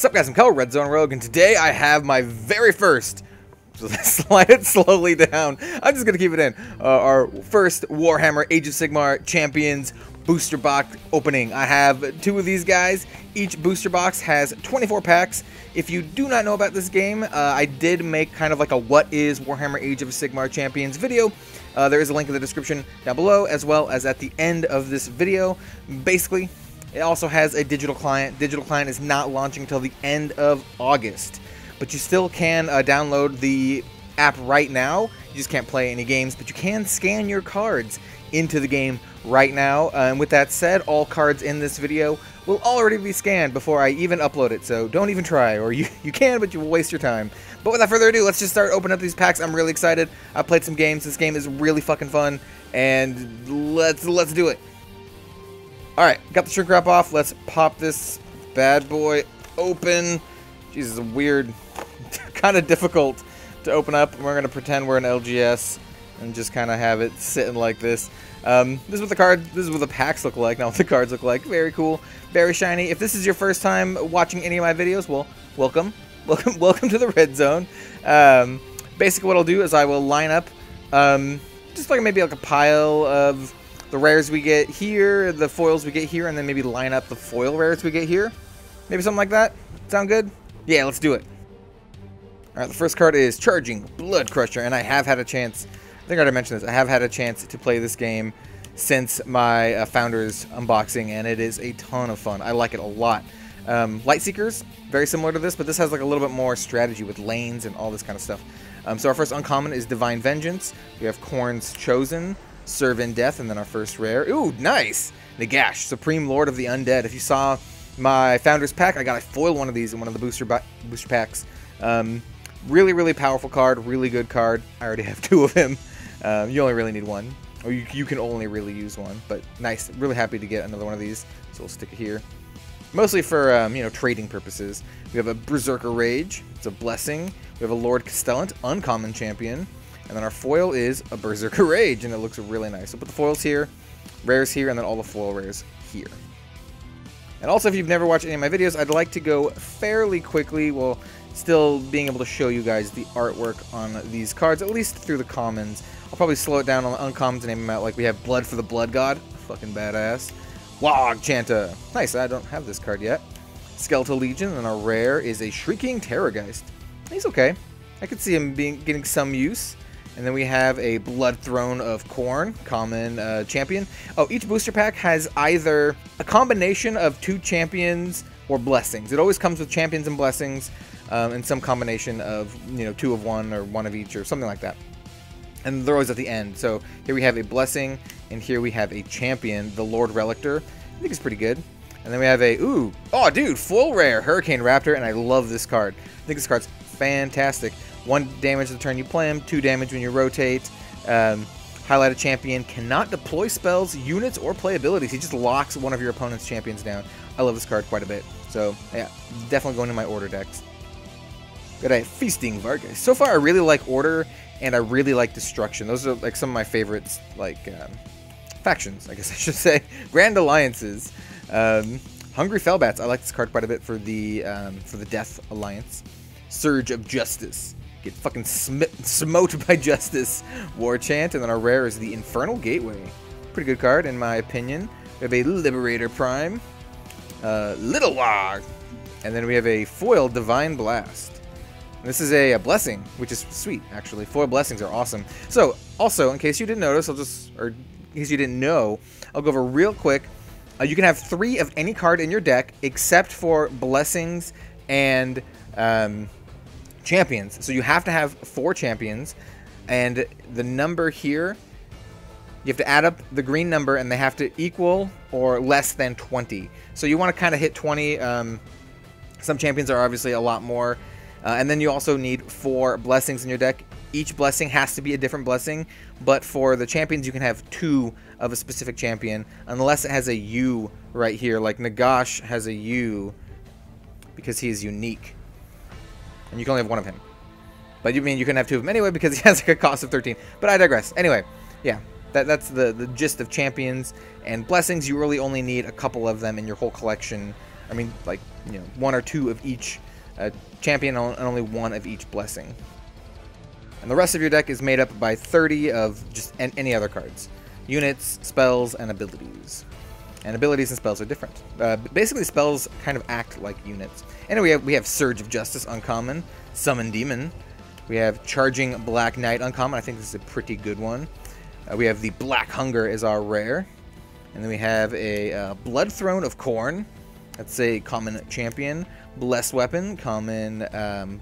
Sup guys, I'm Kel, Red Zone Rogue, and today I have my very first, so slide it slowly down, I'm just going to keep it in, our first Warhammer Age of Sigmar Champions booster box opening. I have two of these guys. Each booster box has 24 packs. If you do not know about this game, I did make kind of like a what is Warhammer Age of Sigmar Champions video. There is a link in the description down below, as well as at the end of this video. Basically, it also has a digital client. Digital client is not launching until the end of August, but you still can download the app right now. You just can't play any games, but you can scan your cards into the game right now. And with that said, all cards in this video will already be scanned before I even upload it, so don't even try, or you can, but you will waste your time. But without further ado, let's just start opening up these packs. I'm really excited. I played some games. This game is really fucking fun, and let's do it. Alright, got the shrink wrap off. Let's pop this bad boy open. Jesus, it's weird, kind of difficult to open up. We're going to pretend we're an LGS and just kind of have it sitting like this. This is what the packs look like, not what the cards look like. Very cool, very shiny. If this is your first time watching any of my videos, well, welcome to the Red Zone. Basically what I'll do is I will line up just like maybe like a pile of the rares we get here, the foils we get here, and then maybe line up the foil rares we get here. Maybe something like that. Sound good? Yeah, let's do it. Alright, the first card is Charging Blood Crusher, and I have had a chance, I think I already mentioned this, I have had a chance to play this game since my Founders unboxing, and it is a ton of fun. I like it a lot. Lightseekers, very similar to this, but this has like a little bit more strategy with lanes and all this kind of stuff. So our first uncommon is Divine Vengeance. We have Khorne's Chosen, Serve in Death, and then our first rare. Ooh, nice! Nagash, Supreme Lord of the Undead. If you saw my Founders pack, I got a foil one of these in one of the booster packs. Really, really powerful card, really good card. I already have two of him. You only really need one, or you can only really use one, but nice. Really happy to get another one of these, so we'll stick it here. Mostly for, you know, trading purposes. We have a Berserker Rage, it's a Blessing. We have a Lord Castellant, uncommon champion. And then our foil is a Berserker Rage, and it looks really nice. So put the foils here, rares here, and then all the foil rares here. And also, if you've never watched any of my videos, I'd like to go fairly quickly while still being able to show you guys the artwork on these cards, at least through the commons. I'll probably slow it down on the uncommons and name them out. Like we have Blood for the Blood God, fucking badass. Wog Chanta, nice, I don't have this card yet. Skeletal Legion, and our rare is a Shrieking Terrorgeist. He's okay. I could see him getting some use. And then we have a Blood Throne of Khorne, common champion. Oh, each booster pack has either a combination of two champions or blessings. It always comes with champions and blessings, and some combination of, you know, two of one or one of each or something like that. And they're always at the end. So here we have a blessing, and here we have a champion, the Lord Relictor. I think it's pretty good. And then we have a, ooh, oh dude, full rare, Hurricane Raptor, and I love this card. I think this card's fantastic. 1 damage the turn you play him, 2 damage when you rotate. Highlight a champion, cannot deploy spells, units, or play abilities. He just locks one of your opponent's champions down. I love this card quite a bit. So, yeah, definitely going to my Order decks. Got a Feasting Vargas. So far, I really like Order, and I really like Destruction. Those are like some of my favorites, like, factions, I guess I should say. Grand Alliances. Hungry Fellbats. I like this card quite a bit for the Death Alliance. Surge of Justice. Get fucking smote by Justice. War Chant, and then our rare is the Infernal Gateway. Pretty good card, in my opinion. We have a Liberator Prime. Little Wog. And then we have a foil Divine Blast. And this is a blessing, which is sweet, actually. Foil blessings are awesome. So, also, in case you didn't notice, or in case you didn't know, I'll go over real quick. You can have 3 of any card in your deck, except for blessings and champions. So you have to have 4 champions, and the number here, you have to add up the green number, and they have to equal or less than 20. So you want to kind of hit 20. Some champions are obviously a lot more. And then you also need 4 blessings in your deck. Each blessing has to be a different blessing, but for the champions you can have 2 of a specific champion, unless it has a U right here. Like Nagash has a U because he is unique. And you can only have 1 of him. But you mean you can have 2 of him anyway because he has like a cost of 13. But I digress. Anyway, yeah, that's the gist of champions and blessings. You really only need a couple of them in your whole collection I mean, like, you know, 1 or 2 of each champion and only 1 of each blessing. And the rest of your deck is made up by 30 of just any other cards. Units, spells, and abilities. And abilities and spells are different. Basically, spells kind of act like units. Anyway, we have Surge of Justice, uncommon. Summon Demon. We have Charging Black Knight, uncommon. I think this is a pretty good one. We have the Black Hunger as our rare. And then we have a Blood Throne of Khorne. That's a common champion. Blessed Weapon, common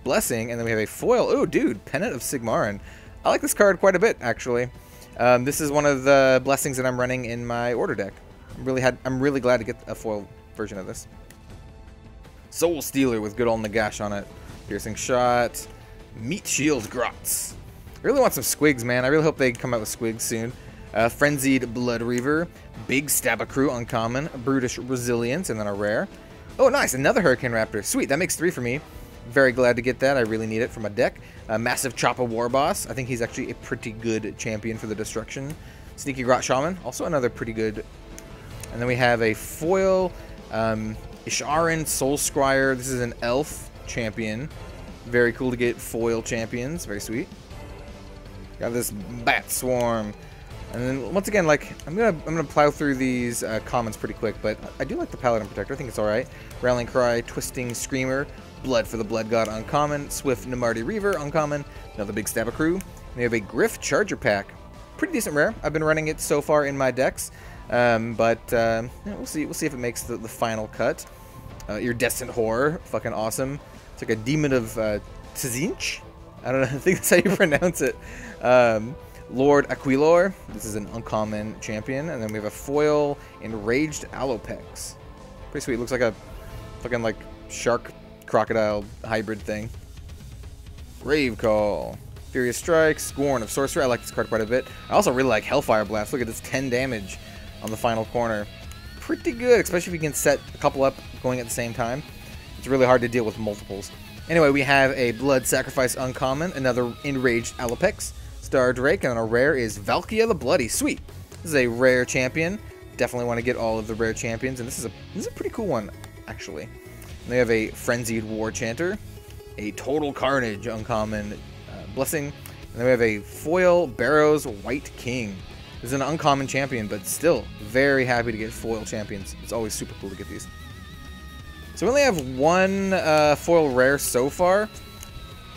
blessing. And then we have a foil. Oh, dude, Pennant of Sigmar. And I like this card quite a bit, actually. This is one of the blessings that I'm running in my order deck. I'm really glad to get a foil version of this. Soul Stealer with good old Nagash on it. Piercing Shot. Meat Shield Grots. I really want some Squigs, man. I really hope they come out with Squigs soon. Frenzied Blood Reaver. Big Stabacrew, uncommon. Brutish Resilience, and then a rare. Oh, nice. Another Hurricane Raptor. Sweet. That makes 3 for me. Very glad to get that. I really need it for my deck. Massive Choppa Warboss. I think he's actually a pretty good champion for the destruction. Sneaky Grot Shaman. Also another pretty good. And then we have a foil. Isharan Soul Scryer. This is an elf champion. Very cool to get foil champions. Very sweet. Got this Bat Swarm. And then once again, like I'm gonna plow through these comments pretty quick, but I do like the Paladin Protector. I think it's all right. Rallying Cry, Twisting Screamer, Blood for the Blood God, uncommon. Swift Namarti Reaver, uncommon. Another Big Stabacrew. And we have a Griff Charger Pack, pretty decent rare. I've been running it so far in my decks, but yeah, we'll see. We'll see if it makes the final cut. Iridescent Horror, fucking awesome. It's like a Demon of Tzinch. I don't know. I think that's how you pronounce it. Lord Aquilor. This is an uncommon champion. And then we have a foil Enraged Alopex. Pretty sweet. Looks like a fucking like shark crocodile hybrid thing. Grave Call. Furious Strike. Scorn of Sorcerer. I like this card quite a bit. I also really like Hellfire Blast. Look at this 10 damage on the final corner. Pretty good, especially if you can set a couple up going at the same time. It's really hard to deal with multiples. Anyway, we have a Blood Sacrifice uncommon. Another Enraged Alopex. Star Drake, and a rare is Valkia the Bloody. Sweet. This is a rare champion. Definitely want to get all of the rare champions, and this is a pretty cool one, actually. And we have a Frenzied War Chanter, a Total Carnage uncommon blessing, and then we have a foil Barrows White King. This is an uncommon champion, but still very happy to get foil champions. It's always super cool to get these. So we only have one foil rare so far.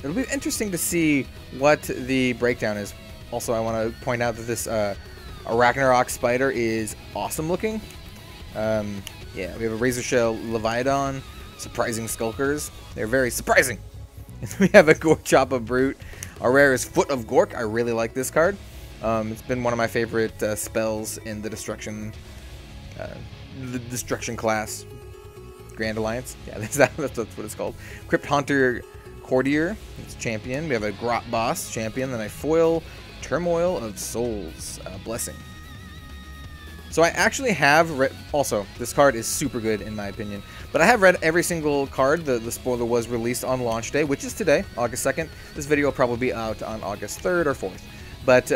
It'll be interesting to see what the breakdown is. Also, I want to point out that this Arachnarok Spider is awesome looking. Yeah, we have a Razor Shell Leviathan, Surprising Skulkers. They're very surprising. We have a Gorchoppa Brute. Our rare is Foot of Gork. I really like this card. It's been one of my favorite spells in the destruction class. Grand Alliance. Yeah, that's what it's called. Crypt Haunter Courtier, it's champion. We have a Grot Boss champion, then a foil Turmoil of Souls blessing. So I actually have read. Also, this card is super good in my opinion. But I have read every single card. The spoiler was released on launch day, which is today, August 2nd. This video will probably be out on August 3rd or 4th. But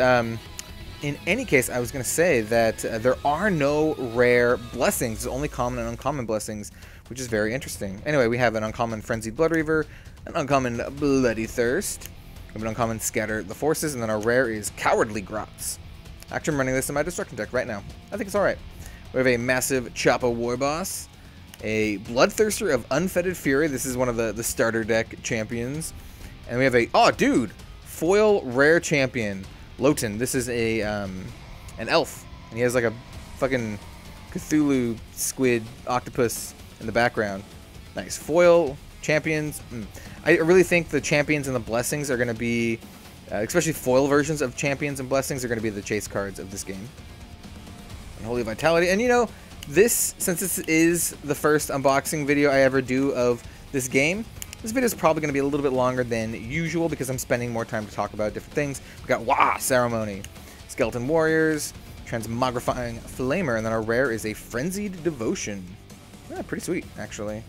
in any case, I was going to say that there are no rare blessings. There's only common and uncommon blessings, which is very interesting. Anyway, we have an uncommon Frenzied Blood Reaver, an uncommon Bloody Thirst, we have an uncommon Scatter the Forces, and then our rare is Cowardly Grots. Actually, I'm running this in my destruction deck right now. I think it's alright. We have a massive Choppa Warboss, a Bloodthirster of Unfettered Fury. This is one of the starter deck champions. And we have a, oh dude, foil rare champion, Loten. This is a an elf, and he has like a fucking Cthulhu squid octopus in the background. Nice. Foil champions. I really think the champions and the blessings are going to be, especially foil versions of champions and blessings, are going to be the chase cards of this game. Unholy Vitality. And you know, since this is the first unboxing video I ever do of this game, this video is probably going to be a little bit longer than usual because I'm spending more time to talk about different things. We got Wah Ceremony, Skeleton Warriors, Transmogrifying Flamer, and then our rare is a Frenzied Devotion. Yeah, pretty sweet, actually.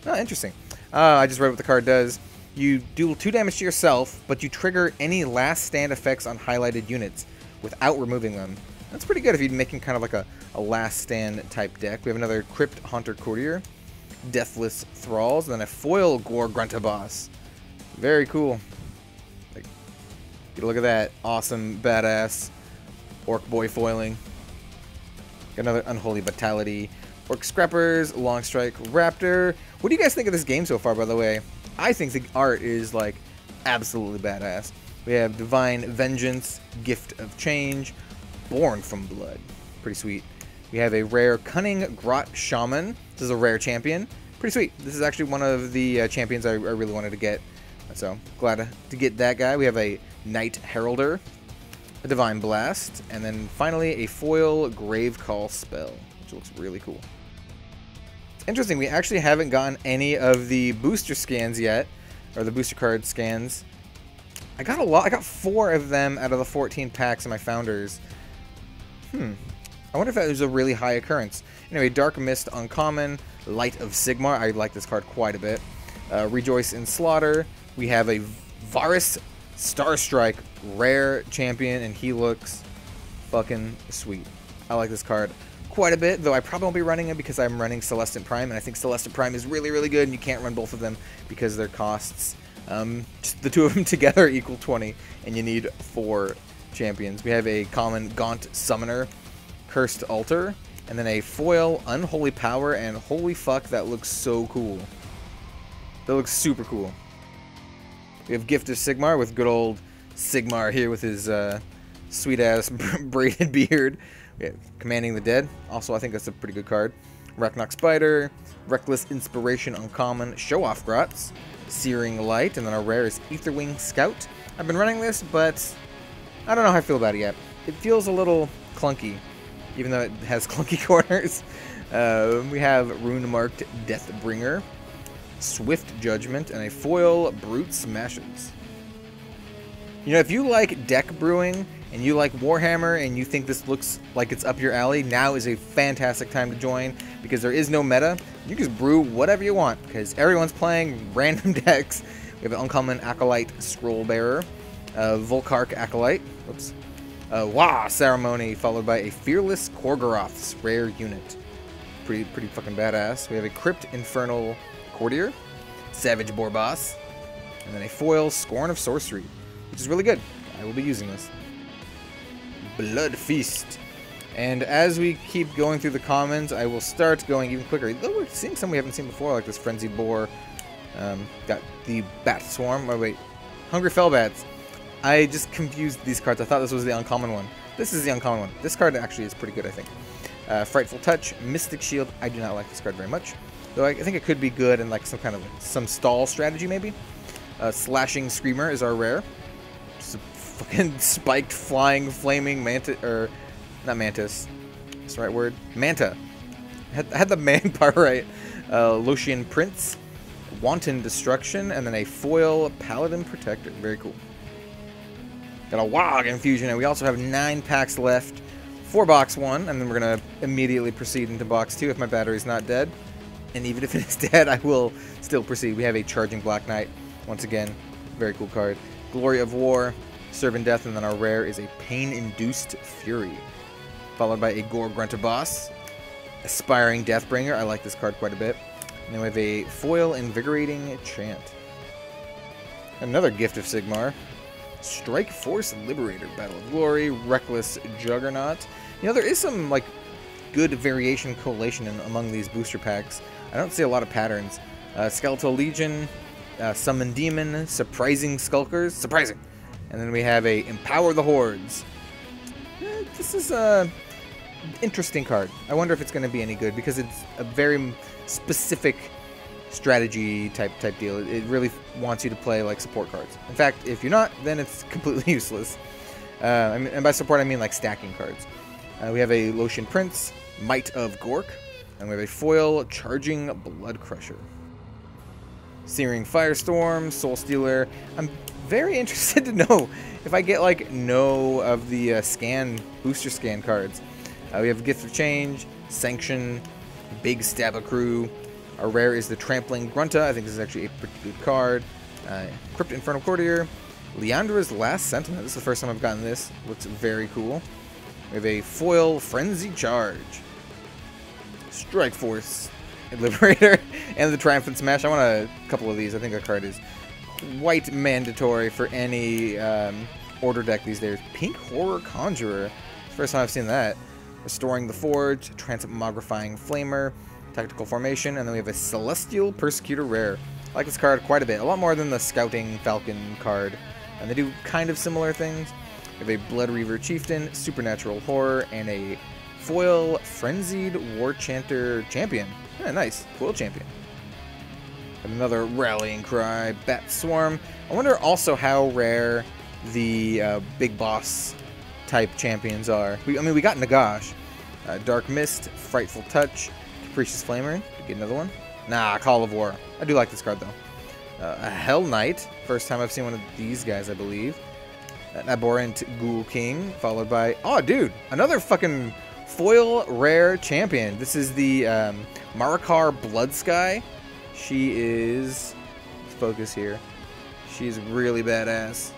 Oh, interesting. I just read what the card does. You deal 2 damage to yourself, but you trigger any last stand effects on highlighted units without removing them. That's pretty good if you're making kind of like a last stand type deck. We have another Crypt Haunter Courtier. Deathless Thralls, and then a foil Gore Gruntaboss. Very cool. Like, get a look at that. Awesome, badass Orc Boy foiling. Got another Unholy Vitality. Orc Scrappers, Long Strike Raptor. What do you guys think of this game so far, by the way? I think the art is, like, absolutely badass. We have Divine Vengeance, Gift of Change, Born from Blood. Pretty sweet. We have a rare Cunning Grot Shaman. This is a rare champion. Pretty sweet. This is actually one of the champions I really wanted to get. So, glad to get that guy. We have a Knight Heralder, a Divine Blast, and then finally a foil Grave Call spell, which looks really cool. It's interesting, we actually haven't gotten any of the booster scans yet, or the booster card scans. I got a lot. I got 4 of them out of the 14 packs in my Founders. I wonder if that was a really high occurrence. Anyway, Dark Mist Uncommon, Light of Sigmar. I like this card quite a bit. Rejoice in Slaughter. We have a Varus Starstrike rare champion, and he looks fucking sweet. I like this card quite a bit, though I probably won't be running it because I'm running Celestant Prime, and I think Celestant Prime is really, really good, and you can't run both of them because of their costs. Just the 2 of them together equal 20, and you need 4 champions. We have a common Gaunt Summoner, Cursed Altar, and then a foil Unholy Power, and holy fuck, that looks so cool. That looks super cool. We have Gift of Sigmar with good old Sigmar here with his sweet-ass braided beard. We have Commanding the Dead. Also, I think that's a pretty good card. Raknok Spider, Reckless Inspiration Uncommon, Show Off Grots, Searing Light, and then our rare is Aetherwing Scout. I've been running this, but I don't know how I feel about it yet. It feels a little clunky, even though it has clunky corners. We have Rune-marked Deathbringer, Swift Judgment, and a foil Brute Smashes. You know, if you like deck brewing and you like Warhammer and you think this looks like it's up your alley, now is a fantastic time to join because there is no meta. You just brew whatever you want because everyone's playing random decks. We have an uncommon Acolyte Scrollbearer, Volkark Acolyte, whoops, Wah Ceremony, followed by a Fearless Korgoroth's rare unit. Pretty fucking badass. We have a Crypt Infernal Courtier, Savage Boarboss, and then a foil Scorn of Sorcery, which is really good. I will be using this. Blood Feast. And as we keep going through the commons, I will start going even quicker. Though we're seeing some we haven't seen before, like this Frenzied Boar. Got the Bat Swarm. Oh wait, Hungry Fellbats. I just confused these cards. I thought this was the uncommon one. This is the uncommon one. This card actually is pretty good, I think. Frightful Touch, Mystic Shield. I do not like this card very much, though I think it could be good in like some stall strategy maybe. Slashing Screamer is our rare. Just a fucking spiked, flying, flaming mantis, or not mantis. That's the right word. Manta. I had the man part right. Lothian Prince, Wanton Destruction, and then a foil Paladin Protector. Very cool. Got a Wog Infusion, and we also have 9 packs left for box 1, and then we're going to immediately proceed into box 2 if my battery's not dead. And even if it is dead, I will still proceed. We have a Charging Black Knight. Once again, very cool card. Glory of War, Serve in Death, and then our rare is a Pain-Induced Fury, followed by a Gore Gruntaboss, Aspiring Deathbringer. I like this card quite a bit. And then we have a foil Invigorating Chant. Another Gift of Sigmar. Strike Force Liberator, Battle of Glory, Reckless Juggernaut. You know, there is some, like, good variation collation among these booster packs. I don't see a lot of patterns. Skeletal Legion, Summon Demon, Surprising Skulkers, surprising. And then we have a Empower the Hordes. This is a interesting card. I wonder if it's going to be any good because it's a very specific strategy type deal. It really wants you to play like support cards. In fact, if you're not, then it's completely useless. And by support, I mean like stacking cards. We have a Lothian Prince, Might of Gork, and we have a foil Charging Blood Crusher. Searing Firestorm, Soul Stealer. I'm very interested to know if I get like no of the booster scan cards. We have Gift of Change, Sanction, Big Stabacrew. Our rare is the Trampling Grunta. I think this is actually a pretty good card. Crypt Infernal Courtier, Leandra's Last Sentiment. This is the first time I've gotten this. Looks very cool. We have a foil Frenzy Charge, Strike Force Liberator, And the Triumphant Smash. I want a couple of these. I think that card is quite mandatory for any order deck these days. Pink Horror Conjurer. First time I've seen that. Restoring the Forge, Transmogrifying Flamer, Tactical Formation, and then we have a Celestial Persecutor rare. I like this card quite a bit. A lot more than the Scouting Falcon card. And they do kind of similar things. We have a Blood Reaver Chieftain, Supernatural Horror, and a foil Frenzied War Chanter Champion. Yeah, nice. Foil Champion. And another Rallying Cry, Bat Swarm. I wonder also how rare the Big Boss type champions are. I mean, we got Nagash. Dark Mist, Frightful Touch, Capricious Flamer. Get another one. Nah, Call of War. I do like this card, though. A Hell Knight. First time I've seen one of these guys, I believe. An Abhorrent Ghoul King, followed by... Oh, dude! Another fucking foil rare champion. This is the Marakar Bloodsky. She is... Let's focus here. She's really badass.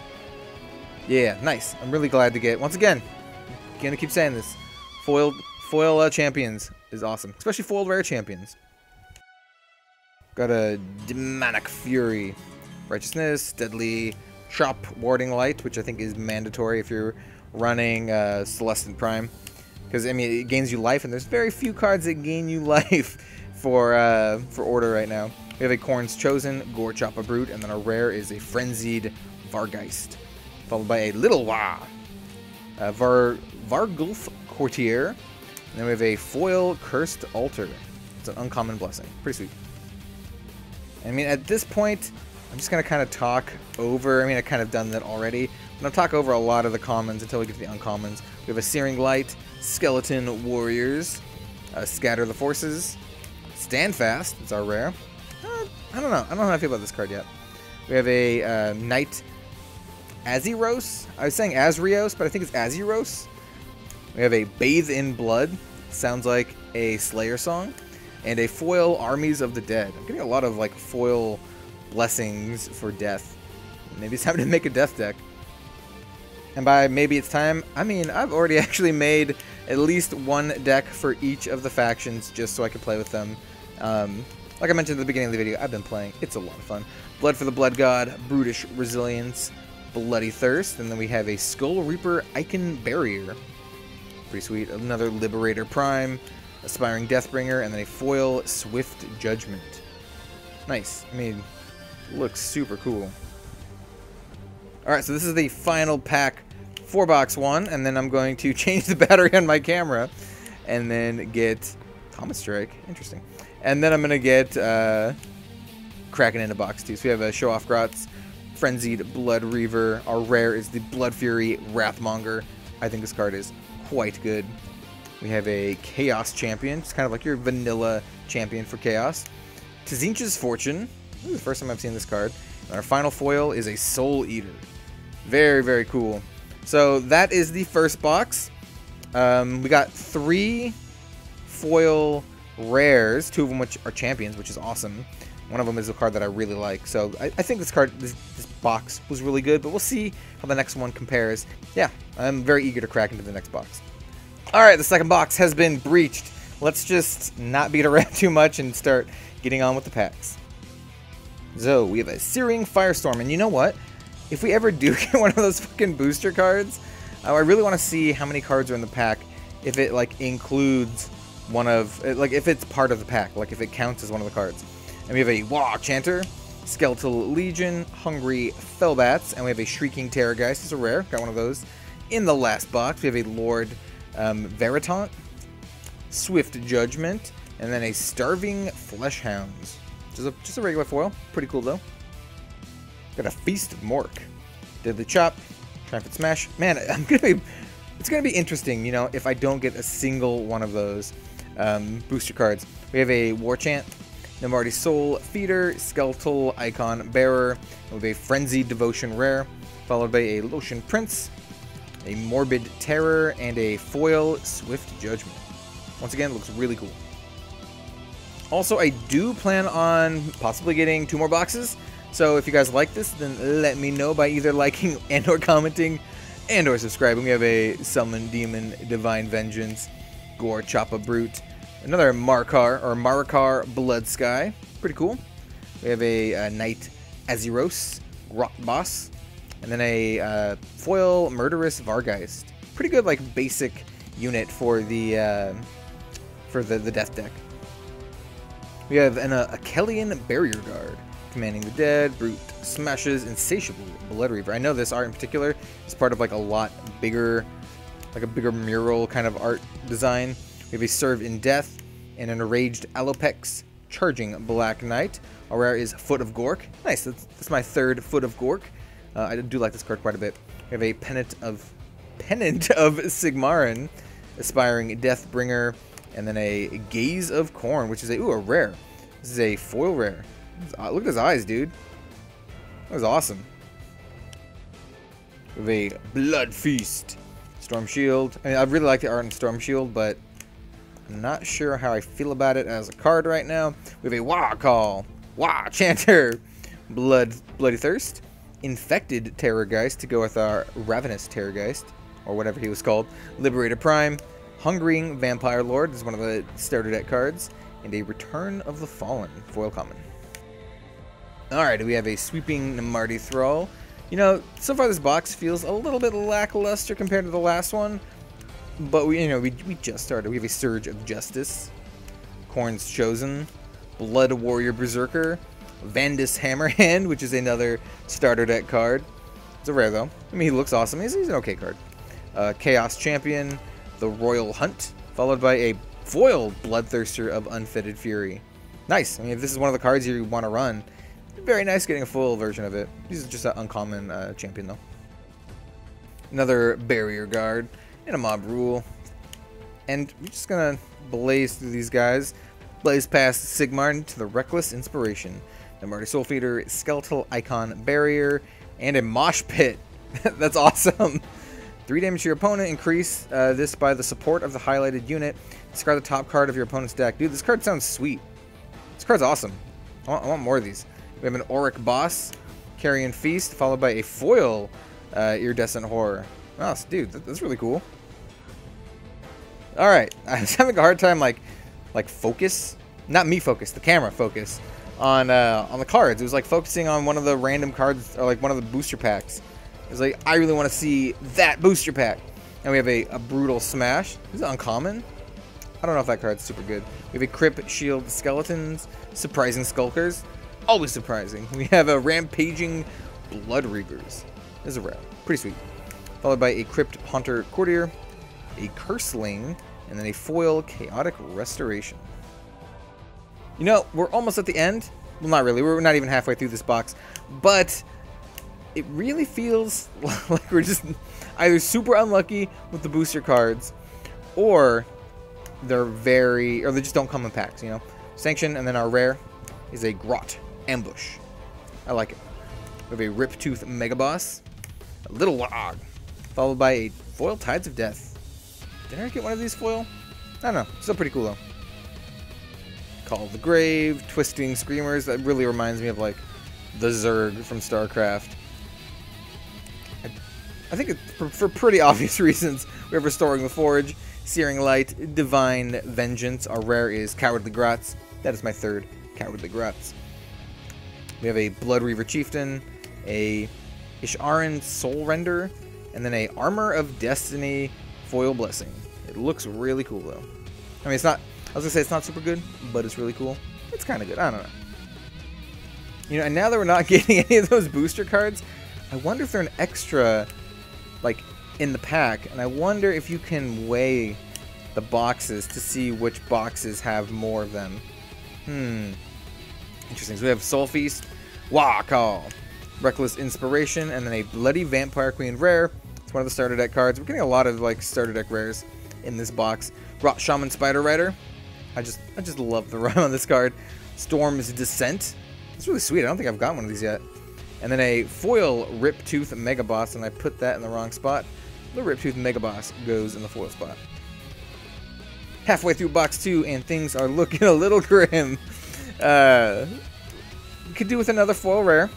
Yeah, nice. I'm really glad to get... Once again, gonna keep saying this. Foil champions is awesome. Especially foiled rare champions. Got a Demonic Fury. Righteousness, Deadly Chop, Warding Light, which I think is mandatory if you're running Celestin Prime. Because, I mean, it gains you life, and there's very few cards that gain you life for Order right now. We have a Korn's Chosen, Gore Choppa Brute, and then our rare is a Frenzied Vargeist. Followed by a Little Wah. Vargulf Courtier. And then we have a Foil Cursed Altar. It's an uncommon blessing. Pretty sweet. I mean, at this point, I'm just going to kind of talk over... I mean, I've kind of done that already. I'm going to talk over a lot of the commons until we get to the uncommons. We have a Searing Light, Skeleton Warriors, Scatter the Forces, Stand Fast. It's our rare. I don't know. I don't know how I feel about this card yet. We have a Knight Aziros. I was saying Azrios, but I think it's Aziros. We have a Bathe in Blood. Sounds like a Slayer song. And a foil Armies of the Dead. I'm getting a lot of like foil blessings for death. Maybe it's time to make a death deck. And by maybe it's time, I mean, I've already actually made at least one deck for each of the factions just so I can play with them. Like I mentioned at the beginning of the video, I've been playing. It's a lot of fun. Blood for the Blood God, Brutish Resilience, Bloody Thirst, and then we have a Skull Reaper Icon Barrier. Pretty sweet. Another Liberator Prime, Aspiring Deathbringer, and then a foil Swift Judgment. Nice. I mean, looks super cool. Alright, so this is the final pack 4-box one, and then I'm going to change the battery on my camera and then get Thomas Strike. Interesting. And then I'm going to get Kraken in a box too. So we have a Show Off Grotz, Frenzied Blood Reaver. Our rare is the Blood Fury Wrathmonger. I think this card is quite good. We have a Chaos Champion. It's kind of like your vanilla champion for Chaos. Tzinch's Fortune. This is the first time I've seen this card. And our final foil is a Soul Eater. Very, very cool. So that is the first box. We got 3 foil rares, 2 of them which are champions, which is awesome. One of them is a card that I really like. So I think this card, this box was really good, but we'll see how the next one compares. Yeah, I'm very eager to crack into the next box. Alright, the second box has been breached. Let's just not beat around too much and start getting on with the packs. So, we have a Searing Firestorm, and you know what? If we ever do get one of those fucking booster cards, I really want to see how many cards are in the pack, if it, like, includes one of, like, if it's part of the pack, like, if it counts as one of the cards. And we have a Wah Chanter, Skeletal Legion, Hungry Fellbats, and we have a Shrieking Terrorgeist. It's a rare, got one of those. In the last box, we have a Lord Veritant, Swift Judgment, and then a Starving Fleshhounds. Just a regular foil. Pretty cool, though. Got a Feast of Mork. Deadly Chop. Triumphant Smash. Man, it's gonna be interesting, you know, if I don't get a single one of those booster cards. We have a War Chant, Namarti Soul Feeder, Skeletal Icon Bearer, with a Frenzied Devotion rare, followed by a Lotion Prince, a Morbid Terror, and a foil Swift Judgment. Once again, it looks really cool. Also, I do plan on possibly getting 2 more boxes, so if you guys like this, then let me know by either liking and or commenting and or subscribing. We have a Summon Demon Divine Vengeance, Gore Choppa Brute, another Marakar Bloodsky, Pretty cool. We have a Knight Azyros Grot Boss, and then a foil Murderous Vargeist. Pretty good, like, basic unit for the death deck. We have an Achelian Barrier Guard, commanding the dead, brute smashes, insatiable blood reaver. I know this art in particular is part of like a lot bigger, like a bigger mural kind of art design. We have a Serve in Death and an Enraged Alopex charging Black Knight. Our rare is Foot of Gork. Nice, that's my third Foot of Gork. I do like this card quite a bit. We have a Pennant of Sigmarin, Aspiring Deathbringer, and then a Gaze of Corn, which is a rare. This is a foil rare. Look at his eyes, dude. That was awesome. We have a Blood Feast, Storm Shield. I mean, I really like the art in Storm Shield, but I'm not sure how I feel about it as a card right now. We have a Wah Call, Wah Chanter, Bloody Thirst, Infected Terrorgeist to go with our Ravenous Terrorgeist, or whatever he was called, Liberator Prime, Hungering Vampire Lord is one of the starter deck cards, and a Return of the Fallen, foil common. Alright, we have a Sweeping Namarti Thrall. You know, so far this box feels a little bit lackluster compared to the last one, but we just started. We have a Surge of Justice, Korn's Chosen, Blood Warrior Berserker, Vandus Hammerhand, which is another starter deck card. It's a rare though. I mean, he looks awesome. He's an okay card. Chaos Champion, the Royal Hunt, followed by a foil Bloodthirster of Unfettered Fury. Nice. I mean, if this is one of the cards you want to run, very nice getting a full version of it. This is just an uncommon champion though. Another Barrier Guard and a Mob Rule. And we're just gonna blaze through these guys. Blaze past Sigmar to the Reckless Inspiration. Namarti Soulfeeder, Skeletal Icon Barrier, and a Mosh Pit. That's awesome. 3 damage to your opponent. Increase this by the support of the highlighted unit. Discard the top card of your opponent's deck. Dude, this card sounds sweet. This card's awesome. I want more of these. We have an Auric Boss, Carrion Feast, followed by a foil Iridescent Horror. Oh, dude, that's really cool. Alright, I was having a hard time like focus. Not me focus, the camera focus on the cards. It was like focusing on one of the random cards, or like one of the booster packs. It was like, I really want to see that booster pack. And we have a Brutal Smash. This is uncommon. I don't know if that card's super good. We have a Crypt Shield Skeletons, Surprising Skulkers. Always surprising. We have a Rampaging Blood Reavers. This is a rare. Pretty sweet. Followed by a Crypt Haunter Courtier, a Curseling, and then a foil Chaotic Restoration. You know, we're almost at the end. Well, not really. We're not even halfway through this box. But it really feels like we're just either super unlucky with the booster cards, or they just don't come in packs, you know. Sanction, and then our rare is a Grot Ambush. I like it. We have a Riptooth Megaboss, a Little Log, followed by a foil Tides of Death. Did I get one of these foil? I don't know. Still pretty cool though. Call of the Grave, Twisting Screamers. That really reminds me of like the Zerg from StarCraft. I think for pretty obvious reasons. We have Restoring the Forge, Searing Light, Divine Vengeance. Our rare is Cowardly Grots. That is my third Cowardly Grots. We have a Blood Reaver Chieftain, a Isharan Soul Render, and then a Armor of Destiny Foil Blessing. It looks really cool though. I mean, it's not, I was gonna say it's not super good, but it's really cool. It's kind of good. I don't know. You know, and now that we're not getting any of those booster cards, I wonder if they're an extra, like, in the pack, and I wonder if you can weigh the boxes to see which boxes have more of them. Interesting. So we have Soul Feast, Wah Call, Reckless Inspiration, and then a Bloody Vampire Queen rare. It's one of the starter deck cards. We're getting a lot of like starter deck rares in this box. Rot Shaman Spider Rider. I just love the run on this card. Storm's Descent. It's really sweet. I don't think I've got one of these yet. And then a foil Riptooth Megaboss, and I put that in the wrong spot. The Riptooth Megaboss goes in the foil spot. Halfway through box 2, and things are looking a little grim. We could do with another foil rare.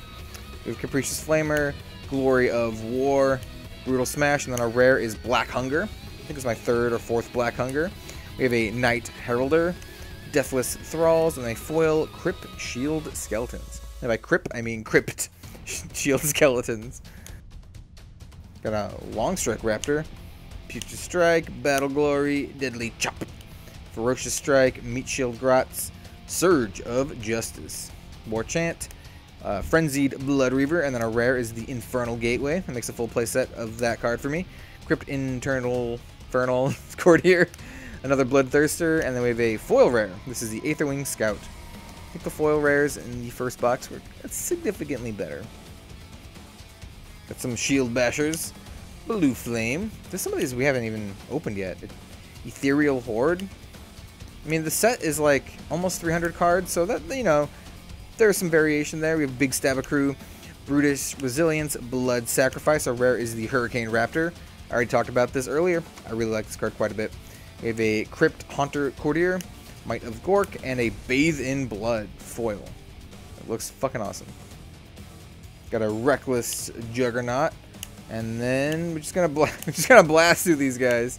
We have Capricious Flamer, Glory of War, Brutal Smash, and then our rare is Black Hunger. I think it's my third or fourth Black Hunger. We have a Knight Heralder, Deathless Thralls, and a foil Crypt Shield Skeletons. And by Crypt, I mean Crypt Shield Skeletons. Got a Long Strike Raptor, Putrid Strike, Battle Glory, Deadly Chop, Ferocious Strike, Meat Shield Grots, Surge of Justice, War Chant, Frenzied Blood Reaver, and then our rare is the Infernal Gateway. That makes a full playset of that card for me. Crypt Infernal Courtier, another Bloodthirster, and then we have a foil rare. This is the Aetherwing Scout. I think the foil rares in the first box were significantly better. Got some Shield Bashers, Blue Flame. There's some of these we haven't even opened yet. Ethereal Horde. I mean, the set is like almost 300 cards, so that, you know, there's some variation there. We have Big Stabacrew, Brutish Resilience, Blood Sacrifice. Our rare is the Hurricane Raptor. I already talked about this earlier. I really like this card quite a bit. We have a Crypt Haunter Courtier, Might of Gork, and a Bathe in Blood foil. It looks fucking awesome. Got a Reckless Juggernaut, and then we're just gonna blast through these guys.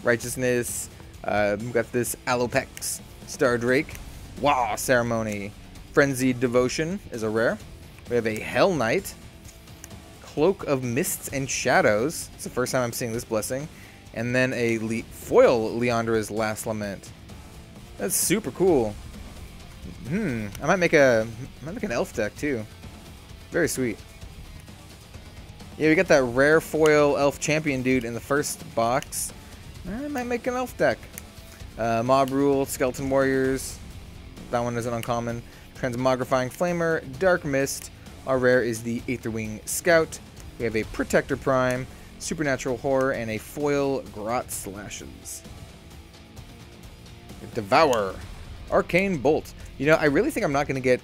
Righteousness. We've got this Alopex, Star Drake, Wah Ceremony, Frenzied Devotion is a rare. We have a Hell Knight, Cloak of Mists and Shadows. It's the first time I'm seeing this blessing. And then a foil Leandra's Last Lament. That's super cool. I might make an elf deck too. Very sweet. Yeah, we got that rare foil elf champion dude in the first box. I might make an elf deck. Mob Rule, Skeleton Warriors. That one isn't uncommon. Transmogrifying Flamer, Dark Mist. Our rare is the Aetherwing Scout. We have a Protector Prime, Supernatural Horror, and a foil Grot Slashes. Devour, Arcane Bolt. You know, I really think I'm not going to get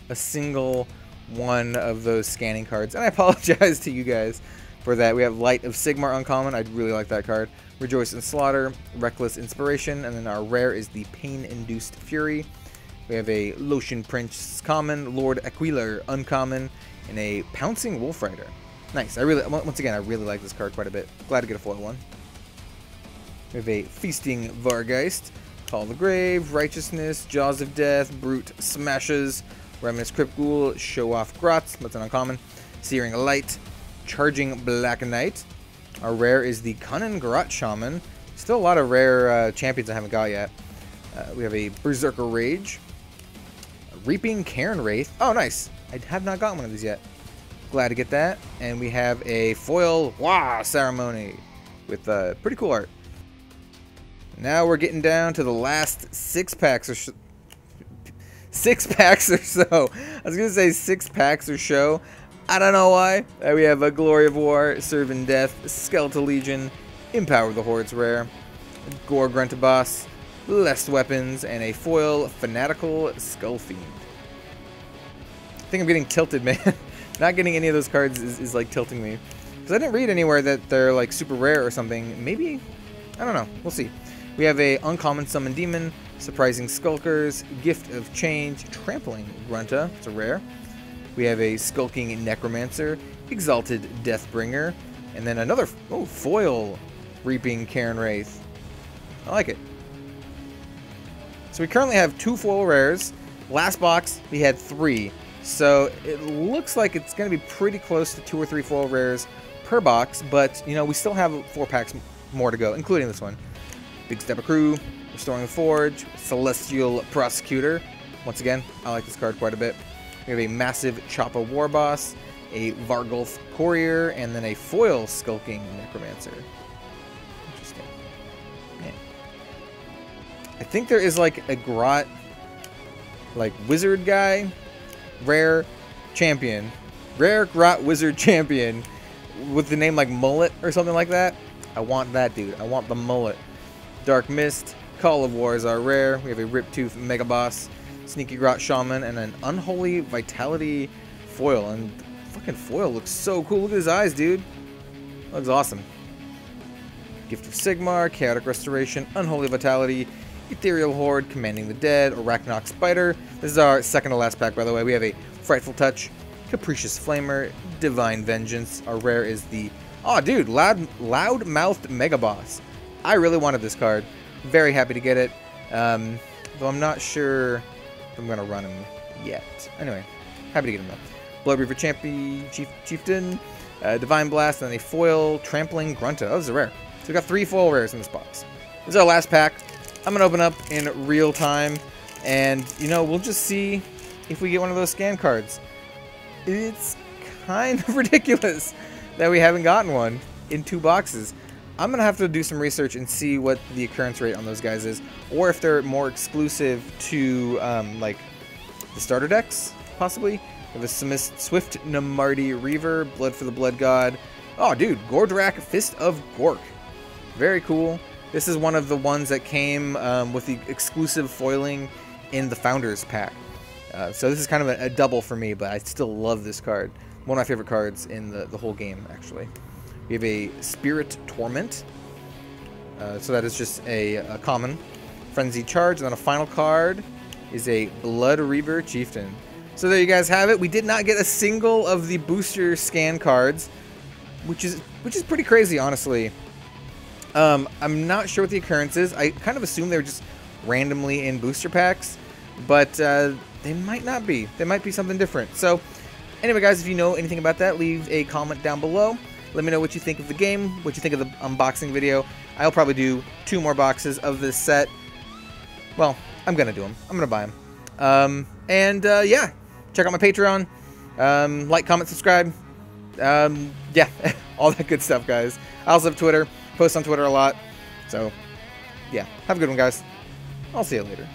a single one of those scanning cards, and I apologize to you guys for that. We have Light of Sigmar uncommon. I'd really like that card. Rejoice and Slaughter, Reckless Inspiration, and then our rare is the Pain-Induced Fury. We have a Lotion Prince common, Lord Aquilar uncommon, and a Pouncing Wolf Rider. Nice. Once again, I really like this card quite a bit. Glad to get a foil one. We have a Feasting Vargeist, Call the Grave, Righteousness, Jaws of Death, Brute Smashes, Ravenous Crypt Ghoul, Show Off Grots, that's an uncommon, Searing Light, Charging Black Knight. Our rare is the Cunning Grot Shaman. Still a lot of rare champions I haven't got yet. We have a Berserker Rage, Reaping Cairn Wraith. Oh, nice. I have not gotten one of these yet. Glad to get that. And we have a foil Wah Ceremony with pretty cool art. Now we're getting down to the last 6 packs or so. 6 packs or so. I was going to say 6 packs or so. I don't know why. We have a Glory of War, Serve in Death, Skeletal Legion, Empower the Hordes rare, Gore Gruntaboss, Blessed Weapons, and a foil Fanatical Skullfiend. I think I'm getting tilted, man. Not getting any of those cards is like tilting me. Because I didn't read anywhere that they're like super rare or something. Maybe? I don't know. We'll see. We have a Uncommon Summon Demon, Surprising Skulkers, Gift of Change, Trampling Grunta. It's a rare. We have a Skulking Necromancer, Exalted Deathbringer, and then another foil Reaping Cairn Wraith. I like it. So we currently have 2 foil rares. Last box, we had 3. So it looks like it's going to be pretty close to 2 or 3 foil rares per box. But, you know, we still have 4 packs more to go, including this one. Big Stabacrew, Restoring the Forge, Celestial Prosecutor. Once again, I like this card quite a bit. We have a massive Choppa Warboss, a Vargulf Courier, and then a foil Skulking Necromancer. Interesting. Yeah. I think there is like a Grot, like wizard guy, rare champion, rare Grot wizard champion with the name like Mullet or something like that. I want that dude. I want the mullet. Dark Mist, Call of War is our rare. We have a Riptooth Mega Boss, Sneaky Grot Shaman, and an Unholy Vitality foil. And the fucking foil looks so cool. Look at his eyes, dude. Looks awesome. Gift of Sigmar, Chaotic Restoration, Unholy Vitality, Ethereal Horde, Commanding the Dead, Arachnox Spider. This is our second to last pack, by the way. We have a Frightful Touch, Capricious Flamer, Divine Vengeance. Our rare is the... Oh, dude, Loudmouthed Mega Boss. I really wanted this card. Very happy to get it. though I'm not sure if I'm going to run him yet. Anyway, happy to get him though. Blood Reaver Chieftain, Divine Blast, and then a foil Trampling Grunta. Oh, this is a rare. So we got 3 foil rares in this box. This is our last pack. I'm going to open up in real time, and, you know, we'll just see if we get one of those scan cards. It's kind of ridiculous that we haven't gotten one in 2 boxes. I'm going to have to do some research and see what the occurrence rate on those guys is, or if they're more exclusive to, like, the starter decks, possibly. We have a Swift Namardi Reaver, Blood for the Blood God. Oh, dude, Gordrak, Fist of Gork. Very cool. This is one of the ones that came with the exclusive foiling in the Founders pack. So this is kind of a double for me, but I still love this card. One of my favorite cards in the whole game, actually. We have a Spirit Torment. So that is just a common. Frenzy Charge. And then a final card is a Blood Reaver Chieftain. So there you guys have it. We did not get a single of the booster scan cards, which is pretty crazy, honestly. I'm not sure what the occurrence is. I kind of assume they were just randomly in booster packs, but they might not be. They might be something different. So anyway, guys, if you know anything about that, leave a comment down below. Let me know what you think of the game, what you think of the unboxing video. I'll probably do 2 more boxes of this set. Well, I'm going to do them. I'm going to buy them. Yeah, check out my Patreon. Like, comment, subscribe. Yeah, all that good stuff, guys. I also have Twitter. Post on Twitter a lot. So, yeah, have a good one, guys. I'll see you later.